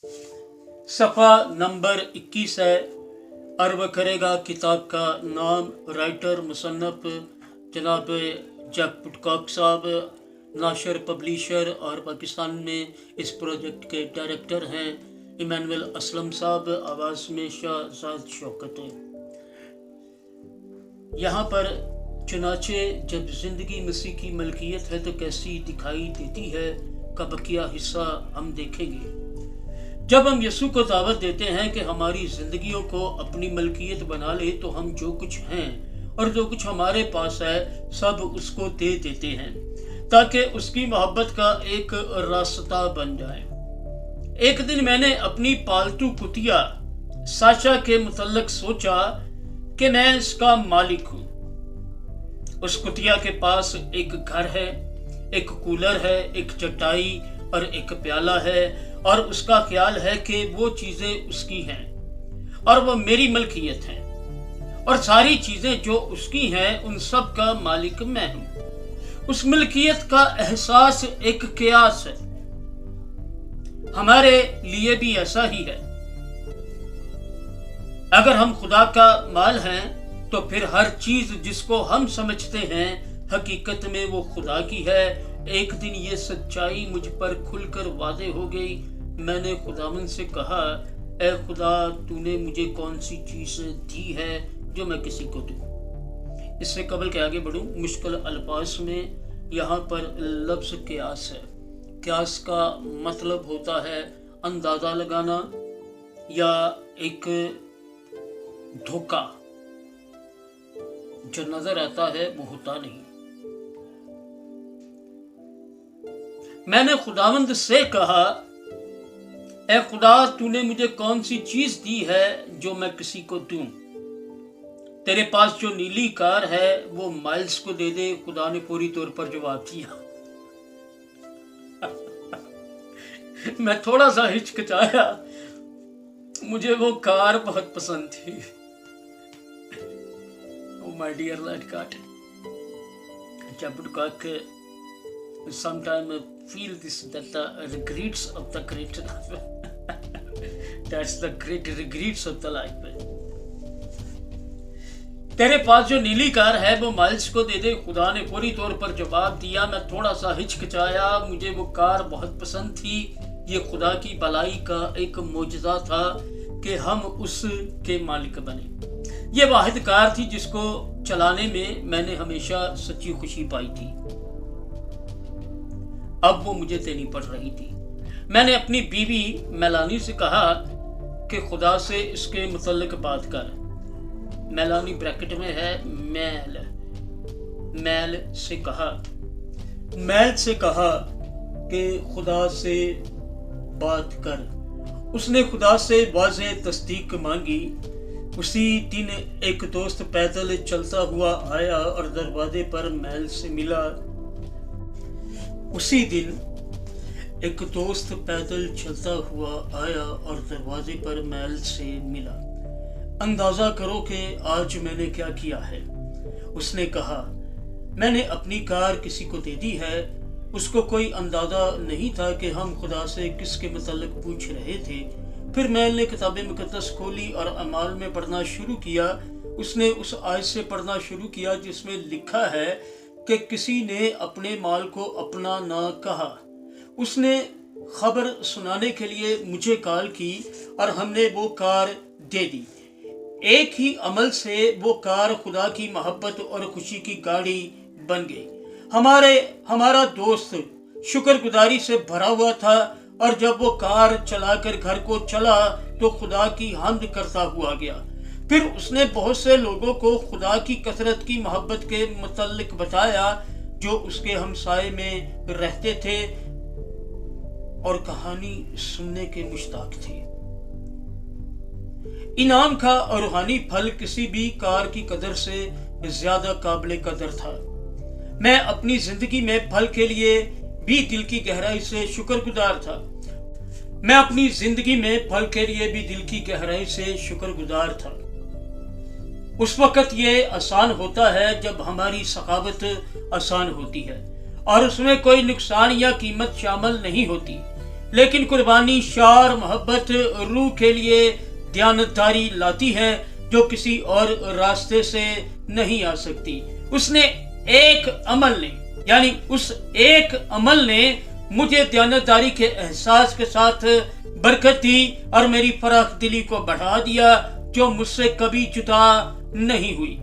सफ़ा नंबर 21 है। अर्व करेगा किताब का नाम राइटर मुसन्नफ जनाब जैक वुडकॉक साहब, नाशर पब्लिशर और पाकिस्तान में इस प्रोजेक्ट के डायरेक्टर हैं इमानुअल असलम साहब। आवाज़ में शाहजाद शौकत है। यहाँ पर चुनाचे जब ज़िंदगी मसीह की मलकियत है तो कैसी दिखाई देती है का बकिया हिस्सा हम देखेंगे। जब हम यीशु को दावत देते हैं कि हमारी ज़िंदगियों को अपनी मलकियत बना ले तो हम जो कुछ हैं और जो कुछ हमारे पास है सब उसको दे देते हैं ताकि उसकी मोहब्बत का एक रास्ता बन जाए। एक दिन मैंने अपनी पालतू कुतिया साशा के मुतल्लिक सोचा कि मैं इसका मालिक हूँ। उस कुतिया के पास एक घर है, एक कूलर है, एक चटाई और एक प्याला है और उसका ख्याल है कि वो चीज़ें उसकी हैं और वो मेरी मलकियत हैं और सारी चीज़ें जो उसकी हैं उन सब का मालिक मैं हूँ। उस मलकियत का एहसास एक क़यास है। हमारे लिए भी ऐसा ही है। अगर हम खुदा का माल हैं तो फिर हर चीज़ जिसको हम समझते हैं हकीकत में वो खुदा की है। एक दिन ये सच्चाई मुझ पर खुलकर वाज़ेह हो गई। मैंने खुदावंद से कहा, ए खुदा, तूने मुझे कौन सी चीज़ दी है जो मैं किसी को दूँ। इससे कबल के आगे बढ़ूँ, मुश्किल अल्फाज में यहाँ पर लफ्ज़ क़यास है। क़यास का मतलब होता है अंदाज़ा लगाना या एक धोखा। जो नज़र आता है वो होता नहीं। मैंने खुदावंद से कहा, ए खुदा, तूने मुझे कौन सी चीज दी है जो मैं किसी को दूं। तेरे पास जो नीली कार है वो माइल्स को दे दे। खुदा ने पूरी तौर पर जवाब दिया। मैं थोड़ा सा हिचकिचाया। मुझे वो कार बहुत पसंद थी। ओ माय डियर लड़काट, जब Woodcock sometimes feel this that the regrets of the great that's the great regrets of the life। तेरे पास जो नीली कार है वो माइल्स को दे दे। खुदा ने पूरी तौर पर जवाब दिया। मैं थोड़ा सा हिचकिचाया। मुझे वो कार बहुत पसंद थी। ये खुदा की भलाई का एक मोजज़ा था कि हम उसके मालिक बने। ये वाहिद कार थी जिसको चलाने में मैंने हमेशा सच्ची खुशी पाई थी। अब वो मुझे देनी पड़ रही थी। मैंने अपनी बीवी मेलानी से कहा कि खुदा से इसके मुतल्लिक बात कर। मेलानी ब्रैकेट में है मैल से कहा कि खुदा से बात कर। उसने खुदा से वाज़ेह तस्दीक मांगी। उसी दिन एक दोस्त पैदल चलता हुआ आया और दरवाजे पर मैल से मिला। उसी दिन एक दोस्त पैदल चलता हुआ आया और दरवाजे पर मैल से मिला। अंदाजा करो कि आज मैंने क्या किया है। उसने कहा, मैंने अपनी कार किसी को दे दी है। उसको कोई अंदाजा नहीं था कि हम खुदा से किसके मुतल्लिक पूछ रहे थे। फिर मैल ने किताब मुकद्दस खोली और अमाल में पढ़ना शुरू किया। उसने उस आयत से पढ़ना शुरू किया जिसमें लिखा है कि किसी ने अपने माल को अपना ना कहा। उसने खबर सुनाने के लिए मुझे कॉल की और हमने वो कार दे दी। एक ही अमल से वो कार खुदा की मोहब्बत और खुशी की गाड़ी बन गई। हमारा दोस्त शुक्रगुजारी से भरा हुआ था और जब वो कार चलाकर घर को चला तो खुदा की हम्द करता हुआ गया। फिर उसने बहुत से लोगों को खुदा की कसरत की मोहब्बत के मुतल्लिक बताया जो उसके हमसाये में रहते थे और कहानी सुनने के मुश्ताक थे। इनाम का और रूहानी फल किसी भी कार की कदर से ज्यादा काबिल कदर था। मैं अपनी जिंदगी में फल के लिए भी दिल की गहराई से शुक्रगुजार था। उस वक़्त ये आसान होता है जब हमारी सखावत आसान होती है और उसमें कोई नुकसान या कीमत शामिल नहीं होती। لیکن قربانی شار محبت روح کے لیے دیانتداری لاتی ہے جو کسی اور راستے سے نہیں آ سکتی۔ اس ایک عمل نے مجھے دیانتداری کے احساس کے ساتھ برکت دی اور میری فراخ دلی کو بڑھا دیا جو مجھ سے کبھی جدا نہیں ہوئی۔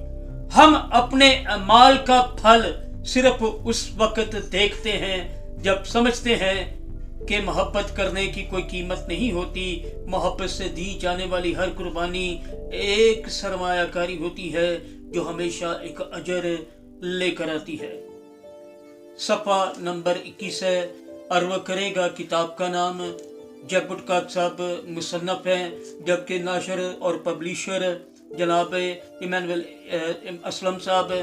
ہم اپنے اعمال کا پھل صرف اس وقت دیکھتے ہیں جب سمجھتے ہیں کہ محبت کرنے کی کوئی قیمت نہیں ہوتی۔ محبت سے دی جانے والی ہر قربانی ایک سرمایہ کاری ہوتی ہے جو ہمیشہ ایک اجر لے کر آتی ہے۔ صفحہ نمبر 21 ہے، عرض کرے گا کتاب کا نام جگ بٹکاک صاحب مصنف ہیں، جبکہ ناشر اور پبلیشر جناب ایمانویل اسلم صاحب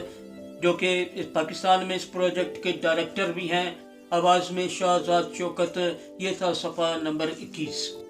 جو کہ پاکستان میں اس پروجیکٹ کے ڈائریکٹر بھی ہیں، آواز میں شہزاد شوکت۔ یہ تھا صفحہ نمبر 21۔